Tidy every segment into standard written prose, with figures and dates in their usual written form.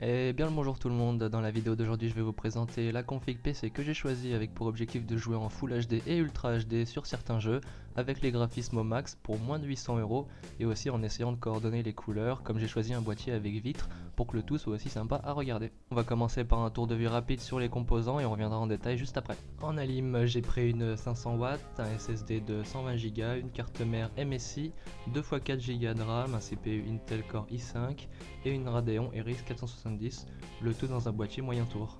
Et bien le bonjour tout le monde, dans la vidéo d'aujourd'hui je vais vous présenter la config PC que j'ai choisie avec pour objectif de jouer en Full HD et Ultra HD sur certains jeux avec les graphismes au max pour moins de 800 € et aussi en essayant de coordonner les couleurs comme j'ai choisi un boîtier avec vitre pour que le tout soit aussi sympa à regarder. On va commencer par un tour de vue rapide sur les composants et on reviendra en détail juste après. En alim j'ai pris une 500W, un SSD de 120 Go, une carte mère MSI, 2x4 Go de RAM, un CPU Intel Core i5 et une Radeon RX 470, le tout dans un boîtier moyen tour.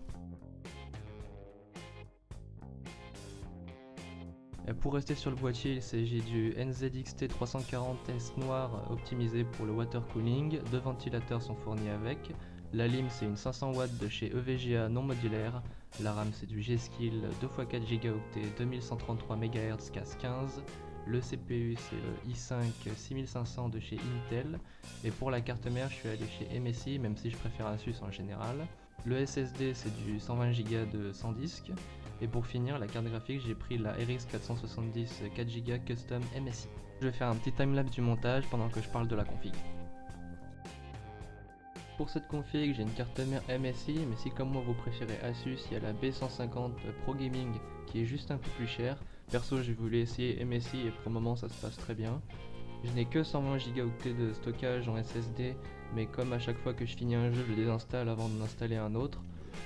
Et pour rester sur le boîtier, il s'agit du NZXT 340S noir optimisé pour le water cooling, deux ventilateurs sont fournis avec, la lime c'est une 500W de chez EVGA non modulaire, la RAM c'est du G-Skill 2x4 Go 2133 MHz CAS 15, le CPU c'est le i5 6500 de chez Intel, et pour la carte mère je suis allé chez MSI même si je préfère Asus en général. Le SSD c'est du 120 Go de 100 disques, et pour finir la carte graphique j'ai pris la RX 470 4 Go Custom MSI. Je vais faire un petit timelapse du montage pendant que je parle de la config. Pour cette config, j'ai une carte mère MSI, mais si comme moi vous préférez Asus, il y a la B150 Pro Gaming qui est juste un peu plus chère. Perso, j'ai voulu essayer MSI et pour le moment ça se passe très bien. Je n'ai que 120 Go de stockage en SSD, mais comme à chaque fois que je finis un jeu, je le désinstalle avant d'en installer un autre,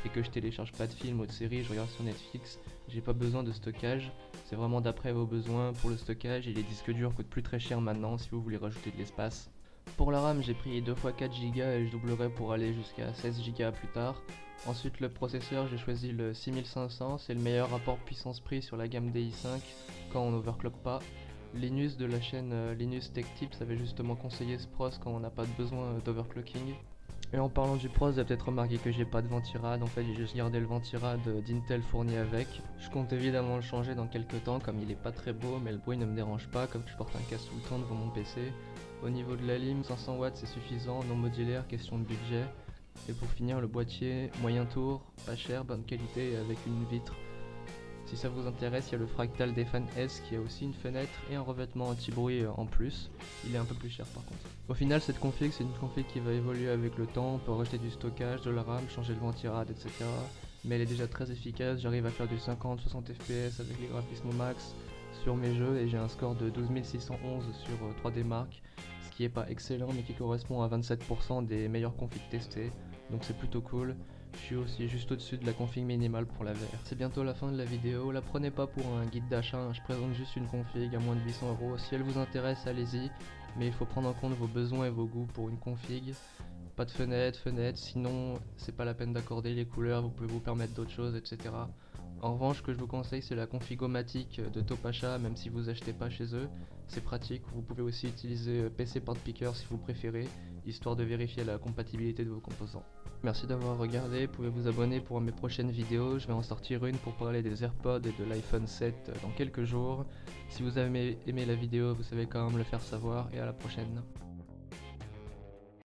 et que je télécharge pas de film ou de série, je regarde sur Netflix, j'ai pas besoin de stockage. C'est vraiment d'après vos besoins pour le stockage, et les disques durs coûtent plus très cher maintenant si vous voulez rajouter de l'espace. Pour la RAM, j'ai pris 2x4 Go et je doublerai pour aller jusqu'à 16 Go plus tard. Ensuite, le processeur, j'ai choisi le 6500, c'est le meilleur rapport puissance-prix sur la gamme DI5 quand on overclock pas. Linus de la chaîne Linus Tech Tips avait justement conseillé ce pros quand on n'a pas besoin d'overclocking. Et en parlant du pros, vous avez peut-être remarqué que j'ai pas de ventirad, en fait j'ai juste gardé le ventirad d'Intel fourni avec. Je compte évidemment le changer dans quelques temps comme il est pas très beau, mais le bruit ne me dérange pas comme je porte un casque tout le temps devant mon PC. Au niveau de la lime, 500W c'est suffisant, non modulaire, question de budget. Et pour finir, le boîtier moyen tour, pas cher, bonne qualité et avec une vitre. Si ça vous intéresse, il y a le Fractal Defan S qui a aussi une fenêtre et un revêtement anti-bruit en plus. Il est un peu plus cher par contre. Au final, cette config, c'est une config qui va évoluer avec le temps. On peut rajouter du stockage, de la RAM, changer le ventirad, etc. Mais elle est déjà très efficace. J'arrive à faire du 50-60 FPS avec les graphismes au max sur mes jeux et j'ai un score de 12611 sur 3D Mark, ce qui est pas excellent mais qui correspond à 27% des meilleures configs testées. Donc c'est plutôt cool. Je suis aussi juste au-dessus de la config minimale pour la VR. C'est bientôt la fin de la vidéo, la prenez pas pour un guide d'achat, je présente juste une config à moins de 800 €. Si elle vous intéresse, allez-y, mais il faut prendre en compte vos besoins et vos goûts pour une config. Pas de fenêtre, sinon c'est pas la peine d'accorder les couleurs, vous pouvez vous permettre d'autres choses, etc. En revanche, ce que je vous conseille, c'est la configomatique de Topacha, même si vous achetez pas chez eux. C'est pratique, vous pouvez aussi utiliser PC Part Picker si vous préférez, histoire de vérifier la compatibilité de vos composants. Merci d'avoir regardé, vous pouvez vous abonner pour mes prochaines vidéos, je vais en sortir une pour parler des AirPods et de l'iPhone 7 dans quelques jours. Si vous avez aimé la vidéo, vous savez quand même le faire savoir et à la prochaine.